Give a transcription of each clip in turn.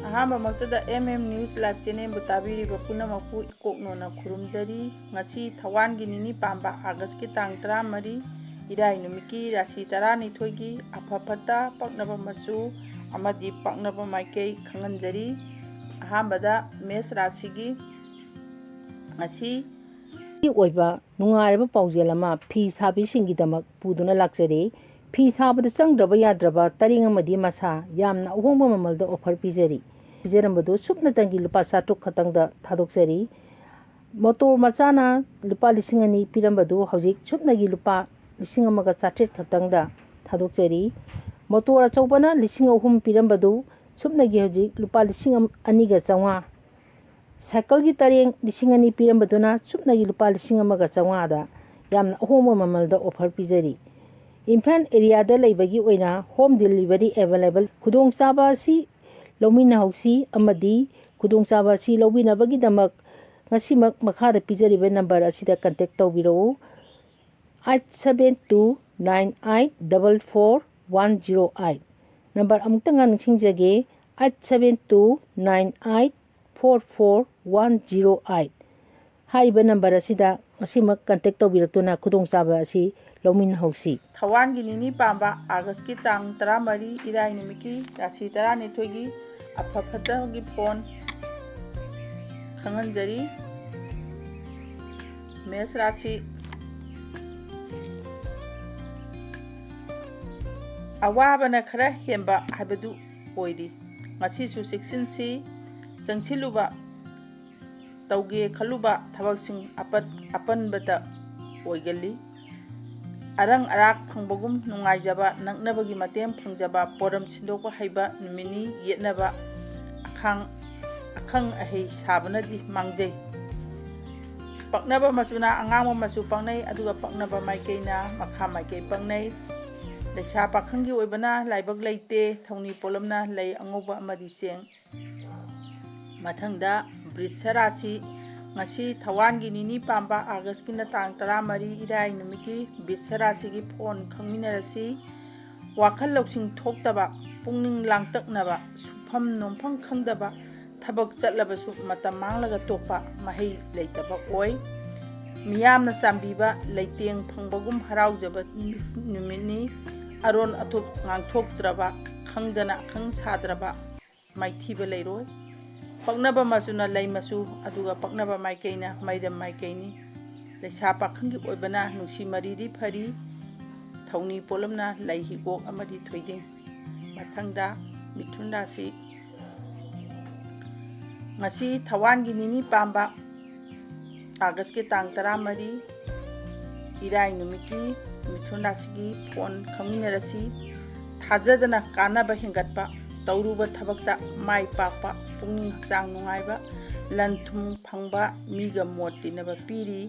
ꯑꯍꯥꯟꯕꯃꯛꯇꯗ News Live Channel ꯇꯥꯕꯤꯔꯤꯕ ꯄꯨꯝꯅꯃꯛꯄꯨ ꯏꯀꯣꯛꯅꯣꯅ ꯈꯨꯔꯨꯝꯖꯔꯤ. ꯉꯁꯤ ꯊꯋꯥꯟꯒꯤ ꯅꯤꯅꯤ ꯄꯥꯟꯕ ꯑꯥꯒꯁꯠꯀꯤ ꯇꯥꯡ 14 ꯏꯔꯥꯏ ꯅꯨꯃꯤꯠꯀꯤ ꯔꯥꯁꯤ 12ꯒꯤ ꯑꯐ ꯐꯠꯇ ꯄꯛꯅꯕ ꯃꯆꯨ ꯑꯃꯗꯤ ꯄꯛꯅꯕ ꯃꯥꯏꯀꯩ ꯈꯪꯍꯟꯖꯔꯤ. ꯑꯍꯥꯟꯕꯗ ꯃꯦꯁ ꯔꯥꯁꯤꯒꯤ ꯉꯁꯤ ꯑꯣꯏꯕ ꯅꯨꯡꯉꯥꯏꯔꯕ ꯄꯥꯎꯖꯦꯜ ꯑꯃ ꯐꯤ ꯁꯥꯕꯤꯁꯤꯡꯒꯤꯗꯃꯛ ꯄꯨꯗꯨꯅ ꯂꯥꯛꯆꯔꯤ. ꯐꯤ ꯁꯥꯕꯗ ꯆꯪꯗ꯭ꯔꯕ ꯌꯥꯗ꯭ꯔꯕ ꯇꯔꯤꯡ ꯑꯃꯗꯤ ꯃꯁꯥ ꯌꯥꯝꯅ ꯑꯍꯣꯡꯕ ꯃꯃꯜꯗ ꯑꯣꯐꯔ ꯄꯤꯖꯔꯝꯕꯗꯨ ꯁꯨꯞꯅꯇꯪꯒꯤ ꯂꯨꯄꯥ 9,000 ꯈꯛꯇꯪꯗ ꯊꯥꯗꯣꯛꯆꯔꯤ. ꯃꯣꯇꯣꯔ ꯃꯆꯥꯅ ꯂꯨꯄꯥ 2,000 ꯄꯤꯔꯝꯕꯗꯨ ꯍꯧꯖꯤꯛ ꯁꯨꯞꯅꯒꯤ ꯂꯨꯄꯥ 1,900 ꯈꯛꯇꯪꯗ ꯊꯥꯗꯣꯛꯆꯔꯤ. ꯃꯣꯇꯣꯔ ꯑꯆꯧꯕꯅ 3,000 ꯄꯤꯔꯝꯕꯗꯨ ꯁꯨꯞꯅꯒꯤ ꯍꯧꯖꯤꯛ ꯂꯨꯄꯥ 2,250. ꯁꯥꯏꯀꯜꯒꯤ ꯇꯔꯦꯡ 2,000 ꯄꯤꯔꯝꯕꯗꯨꯅ ꯁꯨꯞꯅꯒꯤ ꯂꯨꯄꯥ 1,500ꯗ ꯌꯥꯝꯅ ꯑꯍꯣꯡꯕ ꯃꯃꯜꯗ ꯑꯣꯐꯔ ꯄꯤꯖꯔꯤ. ꯏꯝꯐꯥꯜ ꯑꯦꯔꯤꯌꯥꯗ ꯂꯩꯕꯒꯤ ꯑꯣꯏꯅ ꯍꯣꯝ ꯗꯦꯂꯤꯚꯔꯤ ꯑꯦꯚꯦꯂꯦꯕꯜ. ꯈꯨꯗꯣꯡꯆꯥꯕ ꯑꯁꯤ ꯂꯧꯃꯤꯟꯅꯍꯧꯁꯤ ꯑꯃꯗꯤ ꯈꯨꯗꯣꯡꯆꯥꯕ ꯑꯁꯤ ꯂꯧꯕꯤꯅꯕꯒꯤꯗꯃꯛ ꯉꯁꯤꯃꯛ ꯃꯈꯥꯗ ꯄꯤꯖꯔꯤꯕ ꯅꯝꯕꯔ ꯑꯁꯤꯗ ꯀꯟꯇꯦꯛ ꯇꯧꯕꯤꯔꯛꯎ. 8729844108. ꯅꯝꯕꯔ ꯑꯃꯨꯛꯇꯪꯒ ꯅꯤꯡꯁꯤꯡꯖꯒꯦ, 8729844108. ꯍꯥꯏꯔꯤꯕ ꯅꯝꯕꯔ ꯑꯁꯤꯗ ꯉꯁꯤꯃꯛ ꯀꯟꯇꯦꯛ ꯇꯧꯕꯤꯔꯛꯇꯨꯅ ꯈꯨꯗꯣꯡꯆꯥꯕ ꯑꯁꯤ ꯂꯧꯃꯤꯟꯅꯍꯧꯁꯤ. ꯊꯋꯥꯟꯒꯤ ꯅꯤꯅꯤ ꯄꯥꯟꯕ ꯑꯥꯒꯁꯠꯀꯤ ꯇꯥꯡ 14 이라이 ꯅꯨꯃꯤꯠꯀꯤ ꯔꯥꯁꯤ 12ꯒꯤ ꯑꯐ ꯐꯠꯇꯒꯤ ꯐꯣꯟ ꯈꯪꯍꯟꯖꯔꯤ. ꯃꯦꯁ ꯔꯥꯁꯤ ꯑꯋꯥꯕꯅ ꯈꯔ ꯍꯦꯟꯕ ꯍꯥꯏꯕꯗꯨ ꯑꯣꯏꯔꯤ. ꯉꯁꯤꯁꯨ ꯆꯦꯛꯁꯤꯟꯁꯤ. ꯆꯪꯁꯤꯜꯂꯨꯕ ꯇꯧꯒꯦ ꯈꯜꯂꯨꯕ ꯊꯕꯛꯁꯤꯡ ꯑꯄꯟꯕꯇ ꯑꯣꯏꯒꯜꯂꯤ. ꯑꯔꯪ ꯑꯔꯥꯛ ꯐꯪꯕꯒꯨꯝ ꯅꯨꯡꯉꯥꯏꯖꯕ, ꯅꯛꯅꯕꯒꯤ ꯃꯇꯦꯡ ꯐꯪꯖꯕ, ꯄꯣꯔꯝ ꯁꯤꯟꯗꯣꯛꯄ ꯍꯩꯕ ꯅꯨꯃꯤꯠꯅꯤ. ꯌꯦꯠꯅꯕ ꯑꯈꯪ ꯑꯍꯩ ꯁꯥꯕꯅꯗꯤ ꯃꯥꯡꯖꯩ. ꯄꯛꯅꯕ ꯃꯆꯨꯅ ꯑꯉꯥꯡꯕ ꯃꯆꯨ ꯄꯛꯅꯩ, ꯑꯗꯨꯒ ꯄꯛꯅꯕ ꯃꯥꯏꯀꯩꯅ ꯃꯈꯥ ꯃꯥꯏꯀꯩ ꯄꯛꯅꯩ. ꯂꯩꯁꯥ ꯄꯥꯈꯪꯒꯤ ꯑꯣꯏꯕꯅ ꯂꯥꯏꯕꯛ ꯂꯩꯇꯦ. ꯊꯧꯅꯤ ꯄꯣꯠꯂꯝꯅ ꯂꯩ ꯑꯉꯧꯕ ꯑꯃꯗꯤ ꯆꯦꯡ. ꯃꯊꯪꯗ ꯕ꯭ꯔꯤꯁ ꯔꯥꯁꯤ. ꯉꯁꯤ ꯊꯋꯥꯟꯒꯤ ꯅꯤꯅꯤ ꯄꯥꯟꯕ ꯑꯥꯒꯁꯠꯀꯤ ꯇꯥꯡ 14 이라이 ꯅꯨꯃꯤꯠꯀꯤ ꯕ꯭ꯔꯤꯁ ꯔꯥꯁꯤꯒꯤ ꯐꯣꯟ ꯈꯪꯃꯤꯟꯅꯔꯁꯤ. ꯋꯥꯈꯜ ꯂꯧꯁꯤꯡ ꯊꯣꯛꯇꯕ, ꯄꯨꯛꯅꯤꯡ ꯂꯥꯡꯇꯛꯅꯕ, ꯁꯨꯐꯝ ꯅꯣꯝꯐꯝ ꯈꯪꯗꯕ, ꯊꯕꯛ ꯆꯠꯂꯕꯁꯨ ꯃꯇꯝ ꯃꯥꯡꯂꯒ ꯇꯣꯛꯄ, ꯃꯍꯩ ꯂꯩꯇꯕ ꯑꯣꯏ. ꯃꯤꯌꯥꯝꯅ ꯆꯥꯟꯕꯤꯕ, ꯂꯩꯇꯦꯡ ꯐꯪꯕꯒꯨم ꯍꯔꯥꯎꯖꯕ ꯅꯨꯃꯤꯠꯅꯤ. ꯑꯔꯣꯟ ꯑꯊꯨꯞ ꯉꯥꯡꯊꯣꯛꯇ꯭ꯔꯕ, ꯈꯪꯗꯅ ꯑꯈꯪ ꯁꯥꯗ꯭ꯔꯕ, ꯃꯥꯏꯊꯤꯕ ꯂꯩꯔꯣꯏ. ꯄꯛꯅꯕ ꯃꯆꯨꯅ ꯂꯩ ꯃꯆꯨ, ꯑꯗꯨꯒ ꯄꯛꯅꯕ ꯃꯥꯏꯀꯩꯅ ꯃꯩꯔꯝ ꯃꯥꯏꯀꯩꯅꯤ. ꯂꯩꯁꯥ ꯄꯥꯈꯪꯒꯤ ꯑꯣꯏꯕꯅ ꯅꯨꯡꯁꯤ ꯃꯔꯤꯗꯤ ꯐꯔꯤ. ꯊꯧꯅꯤ ꯄꯣꯠꯂꯝꯅ ꯂꯩ ꯍꯤꯒꯣꯛ ꯑꯃꯗꯤ ꯊꯣꯏꯗꯤꯡ. ꯃꯊꯪꯗ ꯃꯤꯊꯨꯟ ꯔꯥꯁꯤ. ꯉꯁꯤ ꯊꯋꯥꯟꯒꯤ ꯅꯤꯅꯤ ꯄꯥꯟꯕ ꯑꯥꯒꯁꯠꯀꯤ ꯇꯥꯡ 14 이라이 ꯅꯨꯃꯤꯠꯀꯤ ꯃꯤꯊꯨꯟ ꯔꯥꯁꯤꯒꯤ ꯐꯣꯟ ꯈꯪꯃꯤꯟꯅꯔꯁꯤ. ꯊꯥꯖꯗꯅ ꯀꯥꯟꯅꯕ ꯍꯦꯟꯒꯠꯄ, ꯇꯧꯔꯨꯕ ꯊꯕꯛꯇ ꯃꯥꯏ ꯄꯥꯛꯄ, ꯄꯨꯛꯅꯤꯡ ꯍꯛꯆꯥꯡ ꯅꯨꯡꯉꯥꯏꯕ, ꯂꯟ ꯊꯨꯝ ꯐꯪꯕ, ꯃꯤꯒ ꯃꯣꯠ ꯇꯤꯟꯅꯕ ꯄꯤꯔꯤ.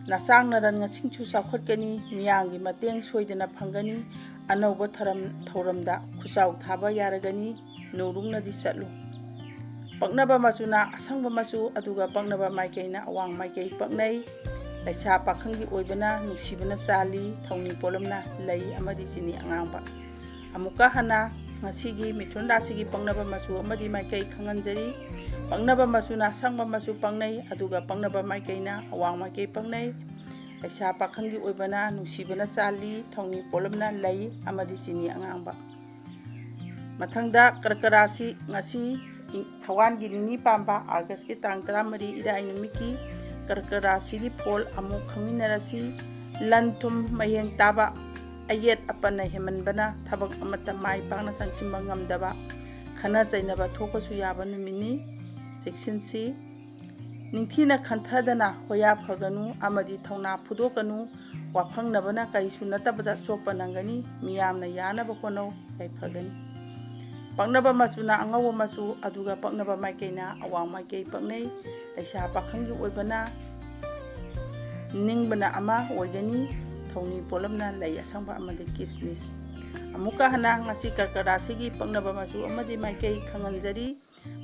ꯅꯆꯥꯡ ꯅꯔꯟ ꯉꯁꯤꯡꯁꯨ ꯆꯥꯎꯈꯠꯀꯅꯤ. ꯃꯤꯌꯥꯝꯒꯤ ꯃꯇꯦꯡ ꯁꯣꯏꯗꯅ ꯐꯪꯒꯅꯤ. ꯑꯅꯧꯕ ꯊꯧꯔꯝꯗ ꯈꯨꯆꯥꯎ ꯊꯥꯕ ꯌꯥꯔꯒꯅꯤ. ꯅꯣꯡꯔꯨꯡꯅꯗꯤ ꯆꯠꯂꯨ. ꯄꯛꯅꯕ ꯃꯆꯨꯅ ꯑꯁꯪꯕ ꯃꯆꯨ, ꯑꯗꯨꯒ ꯄꯛꯅꯕ ꯃꯥꯏꯀꯩꯅ ꯑꯋꯥꯡ ꯃꯥꯏꯀꯩ ꯄꯛꯅꯩ. ꯂꯩꯁꯥ ꯄꯥꯈꯪꯒꯤ ꯑꯣꯏꯕꯅ ꯅꯨꯡꯁꯤꯕꯅ ꯆꯥꯜꯂꯤ. ꯊꯧꯅꯤ ꯄꯣꯠꯂꯝꯅ ꯂꯩ ꯑꯃꯗꯤ ꯆꯤꯅꯤ ꯑꯉꯥꯡꯕ. ꯑꯃꯨꯛꯀ ꯍꯟꯅ ꯉꯁꯤꯒꯤ ꯃꯤꯊꯨꯟ ꯔꯥꯁꯤꯒꯤ ꯄꯛꯅꯕ ꯃꯆꯨ ꯑꯃꯗꯤ ꯃꯥꯏꯀꯩ ꯈꯪꯍꯟꯖꯔꯤ. ꯄꯛꯅꯕ ꯃꯆꯨꯅ ꯑꯁꯪꯕ ꯃꯆꯨ ꯄꯛꯅꯩ, ꯑꯗꯨꯒ ꯄꯛꯅꯕ ꯃꯥꯏꯀꯩꯅ ꯑꯋꯥꯡ ꯃꯥꯏꯀꯩ ꯄꯛꯅꯩ. ꯂꯩꯁꯥ ꯄꯥꯈꯪꯒꯤ ꯑꯣꯏꯕꯅ ꯅꯨꯡꯁꯤꯕꯅ ꯆꯥꯜꯂꯤ. ꯊꯧꯅꯤ ꯄꯣꯠꯂꯝꯅ ꯂꯩ ꯑꯃꯗꯤ ꯆꯤꯅꯤ ꯑꯉꯥꯡꯕ. ꯃꯊꯪꯗ ꯀꯔꯀ ꯔꯥꯁꯤ. ꯉꯁꯤ ꯊꯋꯥꯟꯒꯤ ꯅꯤꯅꯤ ꯄꯥꯟꯕ ꯑꯥꯒꯁꯠꯀꯤ ꯇꯥꯡ 14 이라이 ꯅꯨꯃꯤꯠꯀꯤ ꯀꯔꯀ ꯔꯥꯁꯤꯒꯤ ꯐꯣꯜ ꯑꯃꯨꯛ ꯈꯪꯃꯤꯟꯅꯔꯁꯤ. ꯂꯟ ꯊꯨꯝ ꯃꯌꯦꯡ ꯇꯥꯕ, ꯑꯌꯦꯠ ꯑꯄꯟꯅ ꯍꯦꯟꯃꯟꯕꯅ ꯊꯕꯛ ꯑꯃꯠꯇ ꯃꯥꯏ ꯄꯥꯛꯅ ꯆꯪꯁꯤꯟꯕ ꯉꯝꯗꯕ, ꯈꯟꯅ ꯆꯩꯅꯕ ꯊꯣꯛꯄꯁꯨ ꯌꯥꯕ ꯅꯨꯃꯤꯠꯅꯤ. ꯆꯦꯛꯁꯤꯟꯁꯤ. ꯅꯤꯡꯊꯤꯅ ꯈꯟꯊꯗꯅ ꯍꯣꯌꯥ ꯐꯒꯅꯨ ꯑꯃꯗꯤ ꯊꯧꯅꯥ ꯐꯨꯗꯣꯛꯀꯅꯨ. ꯋꯥꯐꯪꯅꯕꯅ ꯀꯔꯤꯁꯨ ꯅꯠꯇꯕꯗ ꯆꯣꯞꯄ ꯅꯪꯒꯅꯤ. ꯃꯤꯌꯥꯝꯅ ꯌꯥꯅꯕ ꯍꯣꯠꯅꯧ, ꯌꯥꯏꯐꯒꯅꯤ. ꯄꯛꯅꯕ ꯃꯆꯨꯅ ꯑꯉꯧꯕ ꯃꯆꯨ, ꯑꯗꯨꯒ ꯄꯛꯅꯕ ꯃꯥꯏꯀꯩꯅ ꯑꯋꯥꯡ ꯃꯥꯏꯀꯩ ꯄꯛꯅꯩ. ꯂꯩꯁꯥ ꯄꯥꯈꯪꯒꯤ ꯑꯣꯏꯕꯅ ꯅꯤꯡꯕꯅ ꯑꯃ ꯑꯣꯏꯒꯅꯤ. ꯊꯧꯅꯤ ꯄꯣꯠꯂꯝꯅ ꯂꯩ ꯑꯁꯪꯕ ꯑꯃꯗꯤ ꯀꯤꯁꯃꯤꯁ. ꯑꯃꯨꯛꯀ ꯍꯟꯅ ꯉꯁꯤ ꯀꯔꯀ ꯔꯥꯁꯤꯒꯤ ꯄꯛꯅꯕ ꯃꯆꯨ ꯑꯃꯗꯤ ꯃꯥꯏꯀꯩ ꯈꯪꯍꯟꯖꯔꯤ.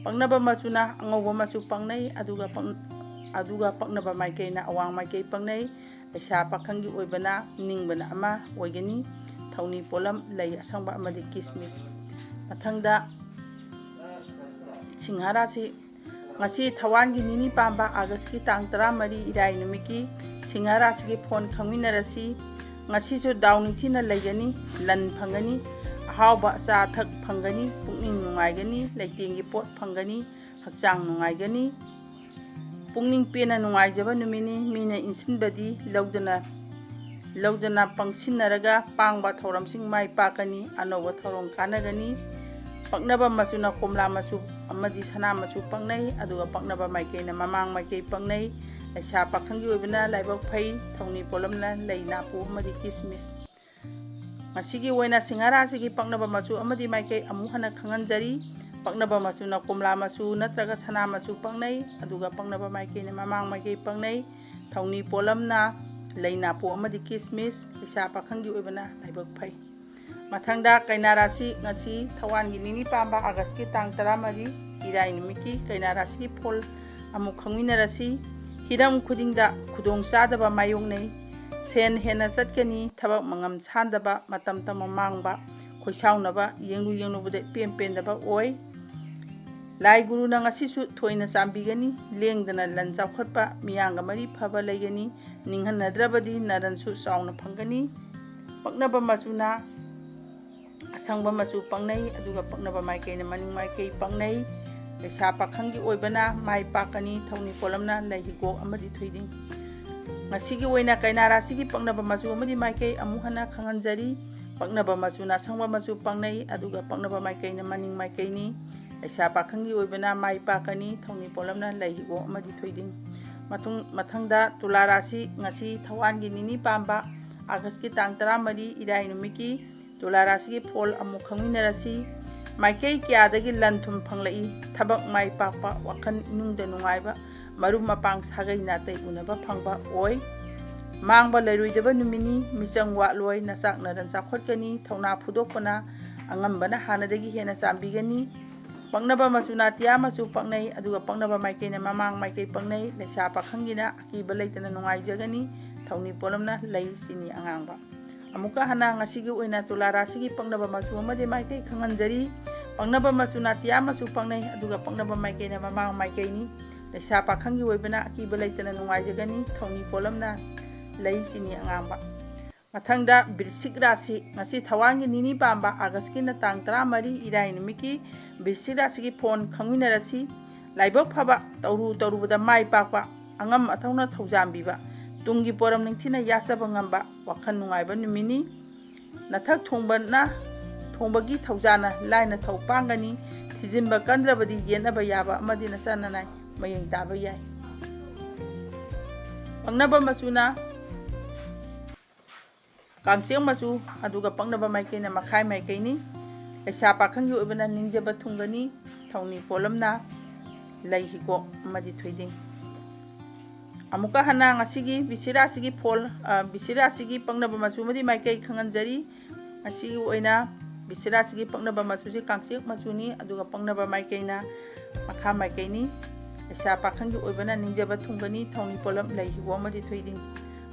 ꯄꯛꯅꯕ ꯃꯆꯨꯅ ꯑꯉꯧꯕ ꯃꯆꯨ ꯄꯛꯅꯩ, ꯑꯗꯨꯒ ꯄꯛꯅꯕ ꯃꯥꯏꯀꯩꯅ ꯑꯋꯥꯡ ꯃꯥꯏꯀꯩ ꯄꯛꯅꯩ. ꯂꯩꯁꯥ ꯄꯥꯈꯪꯒꯤ ꯑꯣꯏꯕꯅ ꯅꯤꯡꯕꯅ ꯑꯃ ꯑꯣꯏꯒꯅꯤ. ꯊꯧꯅꯤ ꯄꯣꯠꯂꯝ ꯂꯩ ꯑꯁꯪꯕ ꯑꯃꯗꯤ ꯀꯤꯁꯃꯤꯁ. ꯃꯊꯪꯗ ꯁꯤꯡꯍ ꯔꯥꯁꯤ ngasi ꯊꯋꯥꯟꯒꯤ ꯅꯤꯅꯤ ꯄꯥꯟꯕ ꯑꯥꯒꯁꯀꯤ ꯇꯥꯡ 14 ꯏꯔꯥꯏ ꯅꯨꯃꯤꯠꯀꯤ ꯁꯤꯡꯍ ꯔꯥꯁꯤꯒꯤ ꯐꯣꯟ ꯈꯪꯃꯤꯟꯅꯔꯁꯤ ngasiꯁꯨ ꯗꯥꯎ ꯅꯤꯡꯊꯤꯅ ꯂꯩꯒꯅꯤ ꯂꯟ ꯐꯪꯒꯅꯤ ꯑꯍꯥꯎꯕ ꯑꯆꯥ ꯑꯊꯛ ꯐꯪꯒꯅꯤ ꯄꯨꯛꯅꯤꯡ ꯅꯨꯡꯉꯥꯏꯒꯅꯤ ꯂꯩꯇꯦꯡꯒꯤ ꯄꯣꯠ ꯐꯪꯒꯅꯤ ꯍꯛꯆꯥꯡ ꯅꯨꯡꯉꯥꯏꯒꯅꯤ ꯄꯨꯛꯅꯤꯡ ꯄꯦꯟꯅ ꯅꯨꯡꯉꯥꯏꯖꯕ ꯅꯨꯃꯤꯠꯅꯤ ꯃꯤꯅ ꯏꯟꯁꯤꯟꯕꯗꯤ ꯂꯧꯗꯅ ꯄꯪꯁꯤꯟꯅꯔꯒ ꯄꯥꯡꯕ ꯊꯧꯔꯝꯁꯤꯡ ꯃꯥꯏ ꯄꯥꯛꯀꯅꯤ ꯑꯅꯧꯕ ꯊꯧꯔꯝ ꯀꯥꯟꯅꯒꯅꯤ ꯄꯛꯅꯕ ꯃꯆꯨꯅ ꯀꯣꯝꯂꯥ ꯃꯆꯨ ꯑꯃꯗꯤ ꯁꯅꯥ ꯃꯆꯨ ꯄꯛꯅꯩ ꯑꯗꯨꯒ ꯄꯛꯅꯕ ꯃꯥꯏꯀꯩꯅ ꯃꯃꯥꯡ ꯃꯥꯏꯀꯩ ꯄꯛꯅꯩ ꯂꯩꯁꯥ ꯄꯥꯈꯪꯒꯤ ꯑꯣꯏꯕꯅ ꯂꯥꯏꯕꯛ ꯐꯩ ꯊꯧꯅꯤ ꯄꯣꯠꯂꯝꯅ ꯂꯩ ꯅꯥꯄꯨ ꯑꯃꯗꯤ ꯀꯤꯁꯃꯤꯁ ꯉꯁꯤꯒꯤ ꯑꯣꯏꯅ ꯁꯤꯡꯍ ꯔꯥꯁꯤꯒꯤ ꯄꯛꯅꯕ ꯃꯆꯨ ꯑꯃꯗꯤ ꯃꯥꯏꯀꯩ ꯑꯃꯨꯛ ꯍꯟꯅ ꯈꯪꯍꯟꯖꯔꯤ ꯄꯛꯅꯕ ꯃꯆꯨꯅ ꯀꯣꯝꯂꯥ ꯃꯆꯨ ꯅꯠꯇ꯭ꯔꯒ ꯁꯅꯥ ꯃꯆꯨ ꯄꯛꯅꯩ ꯑꯗꯨꯒ ꯄꯛꯅꯕ ꯃꯥꯏꯀꯩꯅ ꯃꯃꯥꯡ ꯃꯥꯏꯀꯩ ꯄꯛꯅꯩ ꯊꯧꯅꯤ ꯄꯣꯠꯂꯝꯅ ꯂꯩ ꯅꯥꯄꯨ ꯑꯃꯗꯤ ꯀꯤꯁꯃꯤꯁ ꯂꯩꯁꯥ ꯄꯥꯈꯪꯒꯤ ꯑꯣꯏꯕꯅ ꯂꯥꯏꯕꯛ ꯐꯩ ꯃꯊꯪꯗ ꯀꯩꯅꯥ ꯔꯥꯁꯤ ngasi ꯊꯋꯥꯟꯒꯤ ꯅꯤꯅꯤ ꯄꯥꯟꯕ ꯑꯥꯒꯁꯀꯤ ꯇꯥꯡ 14 ꯏꯔꯥꯏ ꯅꯨꯃꯤꯠꯀꯤ ꯀꯩꯅꯥ ꯔꯥꯁꯤꯒꯤ ꯐꯣꯜ ꯑꯃꯨꯛ ꯈꯪꯃꯤꯟꯅꯔꯁꯤ ꯍꯤꯔꯝ ꯈꯨꯗꯤꯡꯗ ꯈꯨꯗꯣꯡꯆꯥꯗꯕ ꯃꯥꯌꯣꯛꯅꯩ ꯁꯦꯟ ꯍꯦꯟꯅ ꯆꯠꯀꯅꯤ ꯊꯕꯛ ꯃꯉꯝ ꯁꯥꯟꯗꯕ ꯃꯇꯝ ꯃꯥꯡꯕ ꯈꯣꯏꯁꯥꯎꯅꯕ ꯌꯦꯡꯂꯨꯕꯗ ꯏꯄꯦꯟ ꯄꯦꯟꯗꯕ ꯑꯣꯏ ꯂꯥꯏ ꯒꯨꯔꯨꯅ ngasiꯁꯨ ꯊꯣꯏꯅ ꯆꯥꯟꯕꯤꯒꯅꯤ ꯂꯦꯡꯗꯅ ꯂꯟ ꯆꯥꯎꯈꯠꯄ ꯃꯤꯌꯥꯝꯒ ꯃꯔꯤ ꯐꯕ ꯂꯩꯒꯅꯤ ꯅꯤꯡꯍꯟꯅꯗ꯭ꯔꯕꯗꯤ ꯅꯔꯟꯁꯨ ꯆꯥꯎꯅ ꯐꯪꯒꯅꯤ ꯄꯛꯅꯕ ꯃꯆꯨꯅ ꯑꯁꯪꯕ ꯃꯆꯨ ꯄꯛꯅꯩ ꯑꯗꯨꯒ ꯄꯛꯅꯕ ꯃꯥꯏꯀꯩꯅ ꯃꯅꯤꯡ ꯃꯥꯏꯀꯩ ꯄꯛꯅꯩ ꯂꯩꯁꯥ ꯄꯥꯈꯪꯒꯤ ꯑꯣꯏꯕꯅ ꯃꯥꯏ ꯄꯥꯛꯀꯅꯤ ꯊꯧꯅꯤ ꯄꯣꯠꯂꯝꯅ ꯂꯩ ꯍꯤꯒꯣꯛ ꯑꯃꯗꯤ ꯊꯣꯏꯗꯤꯡ ngasiꯒꯤ ꯑꯣꯏꯅ ꯀꯩꯅꯥ ꯔꯥꯁꯤꯒꯤ ꯄꯛꯅꯕ ꯃꯆꯨ ꯑꯃꯗꯤ ꯃꯥꯏꯀꯩ ꯑꯃꯨꯛ ꯍꯟꯅ ꯈꯪꯍꯟꯖꯔꯤ ꯄꯛꯅꯕ ꯃꯆꯨꯅ ꯑꯁꯪꯕ ꯃꯆꯨ ꯄꯛꯅꯩ ꯑꯗꯨꯒ ꯄꯛꯅꯕ ꯃꯥꯏꯀꯩꯅ ꯃꯅꯤꯡ ꯃꯥꯏꯀꯩꯅꯤ ꯂꯩꯁꯥ ꯄꯥꯈꯪꯒꯤ ꯑꯣꯏꯕꯅ ꯃꯥꯏ ꯄꯥꯛꯀꯅꯤ ꯊꯧꯅꯤ ꯄꯣꯠꯂꯝꯅ ꯂꯩ ꯍꯤꯒꯣꯛ ꯑꯃꯗꯤ ꯊꯣꯏꯗꯤꯡ ꯃꯊꯪꯗ ꯇꯨꯂꯥ ꯔꯥꯁꯤ ngasi ꯊꯋꯥꯟꯒꯤ ꯅꯤꯅꯤ ꯄꯥꯟꯕ ꯑꯥꯒꯁꯀꯤ ꯇꯥꯡ 14 ꯏꯔꯥꯏ ꯅꯨꯃꯤꯠꯀꯤ ꯇꯨꯂꯥ ꯔꯥꯁꯤꯒꯤ ꯐꯣꯜ ꯑꯃꯨꯛ ꯈꯪꯃꯤꯟꯅꯔꯁꯤ ꯃꯥꯏꯀꯩ ꯀꯌꯥꯗꯒꯤ ꯂꯟ ꯊꯨꯝ ꯐꯪꯂꯛꯏ ꯊꯕꯛ ꯃꯥꯏ ꯄꯥꯛꯄ ꯋꯥꯈꯜ ꯏꯅꯨꯡꯗ ꯅꯨꯡꯉꯥꯏꯕ ꯃꯔꯨꯞ ꯃꯄꯥꯡ ꯁꯥꯒꯩ ꯅꯥꯇꯩ ꯎꯅꯕ ꯐꯪꯕ ꯑꯣꯏ ꯃꯥꯡꯕ ꯂꯩꯔꯣꯏꯗꯕ ꯅꯨꯃꯤꯠꯅꯤ ꯃꯤꯆꯪ ꯋꯥꯠꯂꯣꯏ ꯅꯆꯥꯛ ꯅꯔꯟ ꯆꯥꯎꯈꯠꯀꯅꯤ ꯊꯧꯅꯥ ꯐꯨꯗꯣꯛꯄꯅ ꯑꯉꯝꯕꯅ ꯍꯥꯟꯅꯗꯒꯤ ꯍꯦꯟꯅ ꯆꯥꯟꯕꯤꯒꯅꯤ ꯄꯛꯅꯕ ꯃꯆꯨꯅ ꯑꯇꯤꯌꯥ ꯃꯆꯨ ꯄꯛꯅꯩ ꯑꯗꯨꯒ ꯄꯛꯅꯕ ꯃꯥꯏꯀꯩꯅ ꯃꯃꯥꯡ ꯃꯥꯏꯀꯩ ꯄꯛꯅꯩ ꯂꯩꯁꯥ ꯄꯥꯈꯪꯒꯤꯅ ꯑꯀꯤꯕ ꯂꯩꯇꯅ ꯅꯨꯡꯉꯥꯏꯖꯒꯅꯤ ꯊꯧꯅꯤ ꯄꯣꯠꯂꯝꯅ ꯂꯩ ꯆꯤꯅꯤ ꯑꯉꯥꯡꯕ ꯑꯃꯨꯛꯀ ꯍꯟꯅ ngasiꯒꯤ ꯑꯣꯏna ꯇꯨꯂꯥ ꯔꯥꯁꯤꯒꯤ ꯄꯛꯅꯕ ꯃꯆꯨ ꯑꯃꯗꯤ ꯃꯥꯏꯀꯩ ꯈꯪꯍꯟꯖꯔꯤ ꯄꯛꯅꯕ ꯃꯆꯨꯅ ꯑꯇꯤꯌꯥ ꯃꯆꯨ ꯄꯛꯅꯩ ꯑꯗꯨꯒ ꯄꯛꯅꯕ ꯃꯥꯏꯀꯩꯅ ꯃꯃꯥꯡ ꯃꯥꯏꯀꯩꯅꯤ ꯂꯩꯁꯥ ꯄꯥꯈꯪꯒꯤ ꯑꯣꯏꯕꯅ ꯑꯀꯤꯕ ꯂꯩꯇꯅ ꯅꯨꯡꯉꯥꯏꯖꯒꯅꯤ ꯊꯧꯅꯤ ꯄꯣꯠꯂꯝꯅ ꯂꯩ ꯆꯤꯅꯤ ꯑꯉꯥꯡꯕ ꯃꯊꯪꯗ ꯕꯤꯔꯁꯤꯛ ꯔꯥꯁꯤ ngasi ꯊꯋꯥꯟꯒꯤ ꯅꯤꯅꯤ ꯄꯥꯟꯕ ꯑꯥꯒꯁꯀꯤꯅ ꯇꯥꯡ 14 ꯏꯔꯥꯏ ꯅꯨꯃꯤꯠꯀꯤ ꯕꯤꯔꯁꯤꯛ ꯔꯥꯁꯤꯒꯤ ꯐꯣꯟ ꯈꯪꯃꯤꯟꯅꯔꯁꯤ ꯂꯥꯏꯕꯛ ꯐꯕ ꯇꯧꯔꯨꯕꯗ ꯃꯥꯏ ꯄꯥꯛꯄ ꯑꯉꯝ ꯑꯊꯧꯅ ꯊꯧꯖꯥꯟꯕꯤꯕ ꯇꯨꯡꯒꯤ ꯄꯣꯔꯝ ꯅꯤꯡꯊꯤꯅ ꯌꯥꯠꯆꯕ ꯉꯝꯕ ꯋꯥꯈꯜ ꯅꯨꯡꯉꯥꯏꯕ ꯅꯨꯃꯤꯠꯅꯤ ꯅꯊꯛ ꯊꯣꯡꯕꯒꯤ ꯊꯧꯖꯥꯅ ꯂꯥꯏꯅ ꯊꯧ ꯄꯥꯡꯒꯅꯤ ꯊꯤꯖꯤꯟꯕ ꯀꯟꯗ꯭ꯔꯕꯗꯤ ꯌꯦꯠꯅꯕ ꯌꯥꯕ ꯑꯃꯗꯤ ꯅꯆꯥꯅꯅꯥꯏ ꯃꯌꯦꯡ ꯇꯥꯕ ꯌꯥꯏ ꯄꯛꯅꯕ ꯃꯆꯨꯅ ꯀꯥꯡꯆꯦꯛ ꯃꯆꯨ ꯑꯗꯨꯒ ꯄꯛꯅꯕ ꯃꯥꯏꯀꯩꯅ ꯃꯈꯥꯏ ꯃꯥꯏꯀꯩꯅꯤ ꯂꯩꯁꯥ ꯄꯥꯈꯪꯒꯤ ꯑꯣꯏꯕꯅ ꯅꯤꯡꯖꯕ ꯊꯨꯡꯒꯅꯤ ꯊꯧꯅꯤ ꯄꯣꯠꯂꯝꯅ ꯂꯩ ꯍꯤꯒꯣꯛ ꯑꯃꯗꯤ ꯊꯣꯏꯗꯤꯡ ꯑꯃꯨꯛꯀ ꯍꯟꯅ ngasiꯒꯤ ꯕꯤꯔꯁꯤꯛ ꯔꯥꯁꯤꯒꯤ ꯕꯤꯔꯁꯤꯛ ꯔꯥꯁꯤꯒꯤ ꯄꯛꯅꯕ ꯃꯆꯨ ꯑꯃꯗꯤ ꯃꯥꯏꯀꯩ ꯈꯪꯍꯟꯖꯔꯤ ngasiꯒꯤ ꯑꯣꯏꯅ ꯕꯤꯔꯁꯤꯛ ꯔꯥꯁꯤꯒꯤ ꯄꯛꯅꯕ ꯃꯆꯨꯁꯤ ꯀꯥꯡꯆꯦꯛ ꯃꯆꯨꯅꯤ ꯑꯗꯨꯒ ꯄꯛꯅꯕ ꯃꯥꯏꯀꯩꯅ ꯃꯈꯥ ꯃꯥꯏꯀꯩꯅꯤ ꯂꯩꯁꯥ ꯄꯥꯈꯪꯒꯤ ꯑꯣꯏꯕꯅ ꯅꯤꯡꯖꯕ ꯊꯨꯡꯒꯅꯤ ꯊꯧꯅꯤ ꯄꯣꯠꯂꯝ ꯂꯩ ꯍꯤꯒꯣꯛ ꯑꯃꯗꯤ ꯊꯣꯏꯗꯤꯡ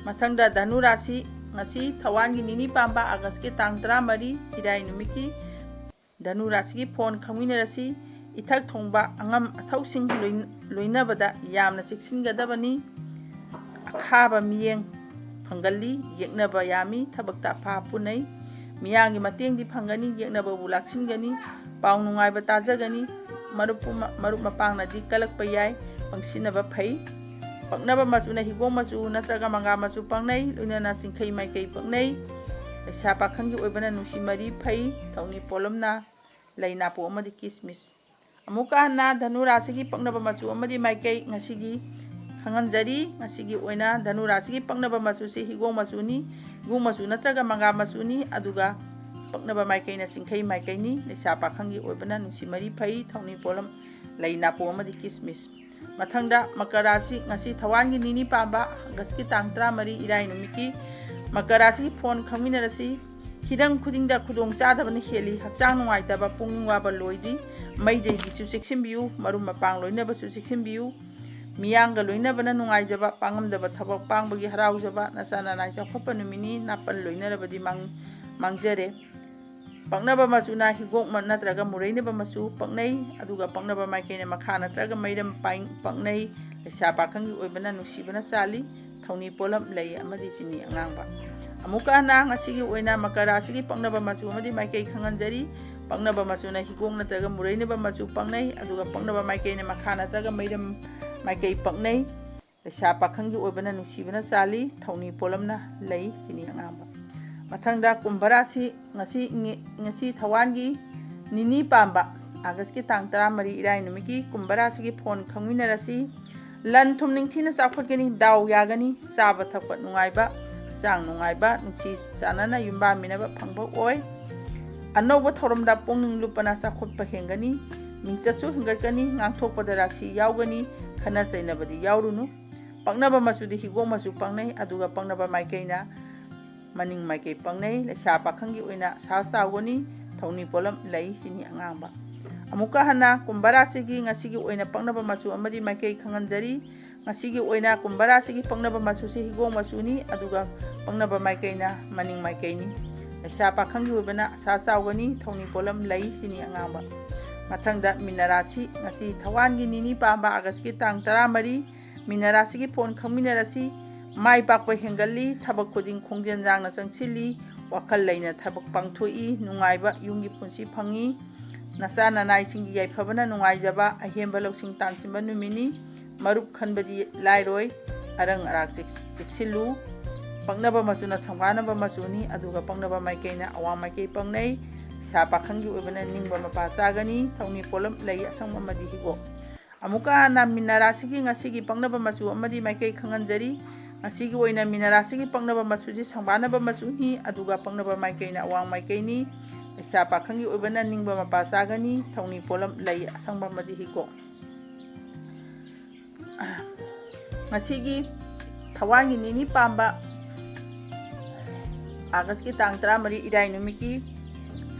ꯃꯊꯪꯗ ꯙꯅꯨ ꯔꯥꯁꯤ ngasi ꯊꯋꯥꯟꯒꯤ ꯅꯤꯅꯤ ꯄꯥꯟꯕ ꯑꯥꯒꯁꯀꯤ ꯇꯥꯡ 14 ꯏꯔꯥꯏ ꯅꯨꯃꯤꯠꯀꯤ ꯙꯅꯨ ꯔꯥꯁꯤꯒꯤ ꯐꯣꯟ ꯈꯪꯃꯤꯟꯅꯔꯁꯤ ꯏꯊꯛ ꯊꯣꯡꯕ ꯑꯉꯝ ꯑꯊꯧꯁꯤꯡ ꯂꯣꯏꯅꯕꯗ ꯌꯥꯝꯅ ꯆꯦꯛꯁꯤꯟꯒꯗꯕꯅꯤ ꯑꯈꯥꯕ ꯃꯤꯠꯌꯦꯡ ꯐꯪꯒꯜꯂꯤ ꯌꯦꯛꯅꯕ ꯌꯥꯝꯃꯤ ꯊꯕꯛꯇ ꯑꯐꯥ ꯄꯨꯅꯩ ꯃꯤꯌꯥꯝꯒꯤ ꯃꯇꯦꯡꯗꯤ ꯐꯪꯒꯅꯤ ꯌꯦꯛꯅꯕꯕꯨ ꯂꯥꯛꯁꯤꯟꯒꯅꯤ ꯄꯥꯎ ꯅꯨꯡꯉꯥꯏꯕ ꯇꯥꯖꯒꯅꯤ ꯃꯔꯨꯞ ꯃꯄꯥꯡꯅꯗꯤ ꯀꯜꯂꯛꯄ ꯌꯥꯏ ꯄꯪꯁꯤꯟꯅꯕ ꯐꯩ ꯄꯛꯅꯕ ꯃꯆꯨꯅ ꯍꯤꯒꯣꯛ ꯃꯆꯨ ꯅꯠꯇ꯭ꯔꯒ ꯃꯪꯒꯥ ꯃꯆꯨ ꯄꯛꯅꯩ ꯂꯣꯏꯅꯅ ꯆꯤꯡꯈꯩ ꯃꯥꯏꯀꯩ ꯄꯛꯅꯩ ꯂꯩꯁꯥ ꯄꯥꯈꯪꯒꯤ ꯑꯣꯏꯕꯅ ꯅꯨꯡꯁꯤ ꯃꯔꯤ ꯐꯩ ꯊꯧꯅꯤ ꯄꯣꯠꯂꯝꯅ ꯂꯩ ꯅꯥꯄꯨ ꯑꯃꯗꯤ ꯀꯤꯁꯃꯤꯁ ꯑꯃꯨꯛꯀ ꯍꯟꯅ ꯙꯅꯨ ꯔꯥꯁꯤꯒꯤ ꯄꯛꯅꯕ ꯃꯆꯨ ꯑꯃꯗꯤ ꯃꯥꯏꯀꯩ ngasiꯒꯤ ꯈꯪꯍꯟꯖꯔꯤ ngasiꯒꯤ ꯑꯣꯏꯅ ꯙꯅꯨ ꯔꯥꯁꯤꯒꯤ ꯄꯛꯅꯕ ꯃꯆꯨꯁꯤ ꯍꯤꯒꯣꯛ ꯃꯆꯨꯅꯤ ꯍꯤꯒꯣꯛ ꯃꯆꯨ ꯅꯠꯇ꯭ꯔꯒ ꯃꯪꯒꯥ ꯃꯆꯨꯅꯤ ꯑꯗꯨꯒ ꯄꯛꯅꯕ ꯃꯥꯏꯀꯩꯅ ꯆꯤꯡꯈꯩ ꯃꯥꯏꯀꯩꯅꯤ ꯂꯩꯁꯥ ꯄꯥꯈꯪꯒꯤ ꯑꯣꯏꯕꯅ ꯅꯨꯡꯁꯤ ꯃꯔꯤ ꯐꯩ ꯊꯧꯅꯤ ꯄꯣꯠꯂꯝ ꯂꯩ ꯅꯥꯄꯨ ꯑꯃꯗꯤ ꯀꯤꯁꯃꯤꯁ ꯃꯊꯪꯗ ꯃꯀꯔ ꯔꯥꯁꯤ ngasi ꯊꯋꯥꯟꯒꯤ ꯅꯤꯅꯤ ꯄꯥꯟꯕ ꯑꯥꯒꯁꯀꯤ ꯇꯥꯡ 14 ꯏꯔꯥꯏ ꯅꯨꯃꯤꯠꯀꯤ ꯃꯀꯔ ꯔꯥꯁꯤꯒꯤ ꯐꯣꯟ ꯈꯪꯃꯤꯟꯅꯔꯁꯤ ꯍꯤꯔꯝ ꯈꯨꯗꯤꯡꯗ ꯈꯨꯗꯣꯡꯆꯥꯗꯕꯅ ꯍꯦꯜꯂꯤ ꯍꯛꯆꯥꯡ ꯅꯨꯡꯉꯥꯏꯇꯕ ꯄꯨꯛꯅꯤꯡ ꯋꯥꯕ ꯂꯣꯏꯗ꯭ꯔꯤ ꯃꯩꯗꯒꯤꯁꯨ ꯆꯦꯛꯁꯤꯟꯕꯤꯌꯨ ꯃꯔꯨꯞ ꯃꯄꯥꯡ ꯂꯣꯏꯅꯕꯁꯨ ꯆꯦꯛꯁꯤꯟꯕꯤꯌꯨ ꯃꯤꯌꯥꯝꯒ ꯂꯣꯏꯅꯕꯅ ꯅꯨꯡꯉꯥꯏꯖꯕ ꯄꯥꯡꯉꯝꯗꯕ ꯊꯕꯛ ꯄꯥꯡꯕꯒꯤ ꯍꯔꯥꯎꯖꯕ ꯅꯆꯥ ꯅꯅꯥꯏ ꯆꯥꯎꯈꯠꯄ ꯅꯨꯃꯤꯠꯅꯤ ꯅꯥꯄꯜ ꯂꯣꯏꯅꯔꯕꯗꯤ ꯃꯥꯡꯖꯔꯦ ꯄꯛꯅꯕ ꯃꯆꯨꯅ ꯍꯤꯒꯣꯛ ꯅꯠꯇ꯭ꯔꯒ ꯃꯨꯔꯩꯅꯕ ꯃꯆꯨ ꯄꯛꯅꯩ, ꯑꯗꯨꯒ ꯄꯛꯅꯕ ꯃꯥꯏꯀꯩꯅ ꯃꯈꯥ ꯅꯠꯇ꯭ꯔꯒ ꯃꯩꯔꯝ ꯄꯛꯅꯩ, ꯂꯩꯁꯥ ꯄꯥꯈꯪꯒꯤ ꯑꯣꯏꯕꯅ ꯅꯨꯡꯁꯤꯕꯅ ꯆꯥꯜꯂꯤ, ꯊꯧꯅꯤ ꯄꯣꯠꯂꯝ ꯂꯩ ꯑꯃꯗꯤ ꯆꯤꯅꯤ ꯑꯉꯥꯡꯕ꯫ ꯑꯃꯨꯛꯀ ꯍꯟꯅ ꯉꯁꯤꯒꯤ ꯑꯣꯏꯅ ꯃꯀꯔ ꯔꯥꯁꯤꯒꯤ ꯄꯛꯅꯕ ꯃꯆꯨ ꯑꯃꯗꯤ ꯃꯥꯏꯀꯩ ꯈꯪꯍꯟꯖꯔꯤ꯫ ꯄꯛꯅꯕ ꯃꯆꯨꯅ ꯍꯤꯒꯣꯛ ꯅꯠꯇ꯭ꯔꯒ ꯃꯨꯔꯩꯅꯕ ꯃꯆꯨ ꯄꯛꯅꯩ, ꯑꯗꯨꯒ ꯄꯛꯅꯕ ꯃꯥꯏꯀꯩꯅ ꯃꯈꯥ ꯅꯠꯇ꯭ꯔꯒ ꯃꯩꯔꯝ ꯃꯥꯏꯀꯩ ꯄꯛꯅꯩ, ꯂꯩꯁꯥ ꯄꯥꯈꯪꯒꯤ ꯑꯣꯏꯕꯅ ꯅꯨꯡꯁꯤꯕꯅ ꯆꯥꯜꯂꯤ, ꯊꯧꯅꯤ ꯄꯣꯠꯂꯝꯅ ꯂꯩ, ꯆꯤꯅꯤ ꯑꯉꯥꯡꯕ꯫ ꯃꯊꯪꯗ ꯀꯨꯝꯚ ꯔꯥꯁꯤ, ꯉꯁꯤ ꯊꯋꯥꯟꯒꯤ ꯅꯤꯅꯤ ꯄꯥꯟꯕ ꯑꯥꯒꯁꯀꯤ ꯇꯥꯡ 14 ꯏꯔꯥꯏ ꯅꯨꯃꯤꯠꯀꯤ ꯀꯨꯝꯚ ꯔꯥꯁꯤꯒꯤ ꯐꯣꯟ ꯈꯪꯃꯤꯟꯅꯔꯁꯤ꯫ ꯂꯟ ꯊꯨꯝ ꯅꯤꯡꯊꯤꯅ ꯆꯥꯎꯈꯠꯀꯅꯤ, ꯗꯥꯎ ꯌꯥꯒꯅꯤ, ꯆꯥꯕ ꯊꯛꯄ ꯅꯨꯡꯉꯥꯏꯕ, ꯍꯛꯆꯥꯡ ꯅꯨꯡꯉꯥꯏꯕ, ꯅꯨꯡꯁꯤ ꯆꯥꯟꯅꯅ ꯌꯨꯝꯕꯥꯟꯃꯤꯟꯅꯕ ꯐꯪꯕ ꯑꯣꯏ꯫ ꯑꯅꯧꯕ ꯊꯧꯔꯝꯗ ꯄꯨꯛꯅꯤꯡ ꯂꯨꯞꯄꯅ ꯆꯥꯎꯈꯠꯄ ꯍꯦꯟꯒꯅꯤ, ꯃꯤꯡꯆꯠꯁꯨ ꯍꯦꯟꯒꯠꯀꯅꯤ, ꯉꯥꯡꯊꯣꯛꯄꯗ ꯔꯥꯁꯤ ꯌꯥꯎꯒꯅꯤ, ꯈꯟꯅ ꯆꯩꯅꯕꯗꯤ ꯌꯥꯎꯔꯨꯅꯨ꯫ ꯄꯛꯅꯕ ꯃꯆꯨꯗꯤ ꯍꯤꯒꯣꯛ ꯃꯆꯨ ꯄꯛꯅꯩ, ꯑꯗꯨꯒ ꯄꯛꯅꯕ ꯃꯥꯏꯀꯩꯅ ꯃꯅꯤꯡ ꯃꯥꯏꯀꯩ ꯄꯛꯅꯩ, ꯂꯩꯁꯥ ꯄꯥꯈꯪꯒꯤ ꯑꯣꯏꯅ ꯑꯁꯥ ꯆꯥꯎꯒꯅꯤ, ꯊꯧꯅꯤ ꯄꯣꯠꯂꯝ ꯂꯩ, ꯆꯤꯅꯤ ꯑꯉꯥꯡꯕ꯫ ꯑꯃꯨꯛꯀ ꯍꯟꯅ ꯀꯨꯝꯚ ꯔꯥꯁꯤꯒꯤ ꯉꯁꯤꯒꯤ ꯑꯣꯏꯅ ꯄꯛꯅꯕ ꯃꯆꯨ ꯑꯃꯗꯤ ꯃꯥꯏꯀꯩ ꯈꯪꯍꯟꯖꯔꯤ꯫ ꯉꯁꯤꯒꯤ ꯑꯣꯏꯅ ꯀꯨꯝꯚ ꯔꯥꯁꯤꯒꯤ ꯄꯛꯅꯕ ꯃꯆꯨꯁꯤ ꯍꯤꯒꯣꯛ ꯃꯆꯨꯅꯤ, ꯑꯗꯨꯒ ꯄꯛꯅꯕ ꯃꯥꯏꯀꯩꯅ ꯃꯅꯤꯡ ꯃꯥꯏꯀꯩꯅꯤ, ꯂꯩꯁꯥ ꯄꯥꯈꯪꯒꯤ ꯑꯣꯏꯕꯅ ꯑꯁꯥ ꯆꯥꯎꯒꯅꯤ, ꯊꯧꯅꯤ ꯄꯣꯠꯂꯝ ꯂꯩ, ꯆꯤꯅꯤ ꯑꯉꯥꯡꯕ꯫ ꯃꯊꯪꯗ ꯃꯤꯅ ꯔꯥꯁꯤ, ꯉꯁꯤ ꯊꯋꯥꯟꯒꯤ ꯅꯤꯅꯤ ꯄꯥꯟꯕ ꯑꯥꯒꯁꯀꯤ ꯇꯥꯡ 14 ꯃꯤꯅ ꯔꯥꯁꯤꯒꯤ ꯐꯣꯟ ꯈꯪꯃꯤꯟꯅꯔꯁꯤ꯫ ꯃꯥꯏ ꯄꯥꯛꯄ ꯍꯦꯟꯒꯠꯂꯤ, ꯊꯕꯛ ꯈꯨꯗꯤꯡ ꯈꯣꯡꯖꯦꯜ ꯌꯥꯡꯅ ꯆꯪꯁꯤꯜꯂꯤ, ꯋꯥꯈꯜ ꯂꯩꯅ ꯊꯕꯛ ꯄꯥꯡꯊꯣꯛꯏ, ꯅꯨꯡꯉꯥꯏꯕ ꯌꯨꯝꯒꯤ ꯄꯨꯟꯁꯤ ꯐꯪꯏ, ꯅꯆꯥ ꯅꯅꯥꯏꯁꯤꯡꯒꯤ ꯌꯥꯏꯐꯕꯅ ꯅꯨꯡꯉꯥꯏꯖꯕ, ꯑꯍꯦꯟꯕ ꯂꯧꯁꯤꯡ ꯇꯥꯟꯁꯤꯟꯕ ꯅꯨꯃꯤꯠꯅꯤ, ꯃꯔꯨꯞ ꯈꯟꯕꯗꯤ ꯂꯥꯏꯔꯣꯏ, ꯑꯔꯪ ꯑꯔꯥꯛ ꯆꯦꯛꯁꯤꯜꯂꯨ꯫ ꯄꯛꯅꯕ ꯃꯆꯨꯅ ꯁꯪꯕꯥꯟꯅꯕ ꯃꯆꯨꯅꯤ, ꯑꯗꯨꯒ ꯄꯛꯅꯕ ꯃꯥꯏꯀꯩꯅ ꯑꯋꯥꯡ ꯃꯥꯏꯀꯩ ꯄꯛꯅꯩ, ꯏꯁꯥ ꯄꯥꯈꯪꯒꯤ ꯑꯣꯏꯕꯅ ꯅꯤꯡꯕ ꯃꯄꯥ ꯆꯥꯒꯅꯤ, ꯊꯧꯅꯤ ꯄꯣꯠꯂꯝ ꯂꯩ, ꯑꯁꯪꯕ ꯑꯃꯗꯤ ꯍꯤꯒꯣꯛ꯫ ꯑꯃꯨꯛꯀ ꯍꯟꯅ ꯃꯤꯅ ꯔꯥꯁꯤꯒꯤ ꯉꯁꯤꯒꯤ ꯄꯛꯅꯕ ꯃꯆꯨ ꯑꯃꯗꯤ ꯃꯥꯏꯀꯩ ꯈꯪꯍꯟꯖꯔꯤ꯫ ꯉꯁꯤꯒꯤ ꯑꯣꯏꯅ ꯃꯤꯅ ꯔꯥꯁꯤꯒꯤ ꯄꯛꯅꯕ ꯃꯆꯨꯁꯤ ꯁꯪꯕꯥꯟꯅꯕ ꯃꯆꯨꯅꯤ, ꯑꯗꯨꯒ ꯄꯛꯅꯕ ꯃꯥꯏꯀꯩꯅ ꯑꯋꯥꯡ ꯃꯥꯏꯀꯩꯅꯤ, ꯂꯩꯁꯥ ꯄꯥꯈꯪꯒꯤ ꯑꯣꯏꯕꯅ ꯅꯤꯡꯕ ꯃꯄꯥ ꯆꯥꯒꯅꯤ, ꯊꯧꯅꯤ ꯄꯣꯠꯂꯝ ꯂꯩ, ꯑꯁꯪꯕ ꯑꯃꯗꯤ ꯍꯤꯒꯣꯛ꯫ ꯉꯁꯤꯒꯤ ꯊꯋꯥꯟꯒꯤ ꯅꯤꯅꯤ ꯄꯥꯟꯕ ꯑꯥꯒꯁꯀꯤ ꯇꯥꯡ 14 ꯏꯔꯥꯏ ꯅꯨꯃꯤꯠꯀꯤ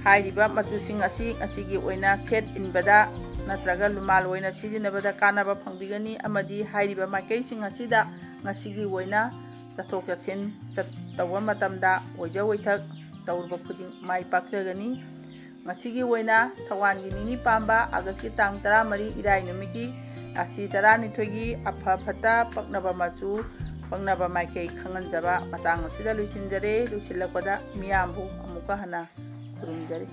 ꯍꯥꯏꯔꯤꯕ ꯃꯆꯨꯁꯤꯡ ꯑꯁꯤ ꯉꯁꯤꯒꯤ ꯑꯣꯏꯅ ꯁꯦꯠ ꯏꯟꯕꯗ ꯅꯠꯇ꯭ꯔꯒ ꯂꯨꯃꯥꯜ ꯑꯣꯏꯅ ꯁꯤꯖꯤꯟꯅꯕꯗ ꯀꯥꯟꯅꯕ ꯐꯪꯕꯤꯒꯅꯤ, ꯑꯃꯗꯤ ꯍꯥꯏꯔꯤꯕ ꯃꯥꯏꯀꯩꯁꯤꯡ ꯑꯁꯤꯗ ꯉꯁꯤꯒꯤ ꯑꯣꯏꯅ ꯆꯠꯊꯣꯛ ꯆꯠꯁꯤꯟ ꯇꯧꯕ ꯃꯇꯝꯗ ꯑꯣꯏꯖ ꯑꯣꯏꯊꯛ ꯇꯧꯔꯨꯕ ꯈꯨꯗꯤꯡ ꯃꯥꯏ ꯄꯥꯛꯆꯒꯅꯤ꯫ ꯉꯁꯤꯒꯤ ꯑꯣꯏꯅ ꯊꯋꯥꯟꯒꯤ ꯅꯤꯅꯤ ꯄꯥꯟꯕ ꯑꯥꯒꯁꯀꯤ ꯇꯥꯡ 14 ꯏꯔꯥꯏ ꯅꯨꯃꯤꯠꯀꯤ ꯔꯥꯁꯤ 12ꯒꯤ ꯑꯐ ꯐꯠꯇ ꯄꯛꯅꯕ ꯃꯆꯨ, ꯄꯛꯅꯕ ꯃꯥꯏꯀꯩ ꯈꯪꯍꯟꯖꯕ ꯃꯇꯥꯡ ꯑꯁꯤꯗ ꯂꯣꯏꯁꯤꯟꯖꯔꯦ꯫ ꯂꯣꯏꯁꯤꯜꯂꯛꯄꯗ ꯃꯤꯌꯥꯝꯕꯨ ꯑꯃꯨꯛꯀ ꯍꯟꯅ ꯈꯨꯔꯨꯝꯖꯔꯤ꯫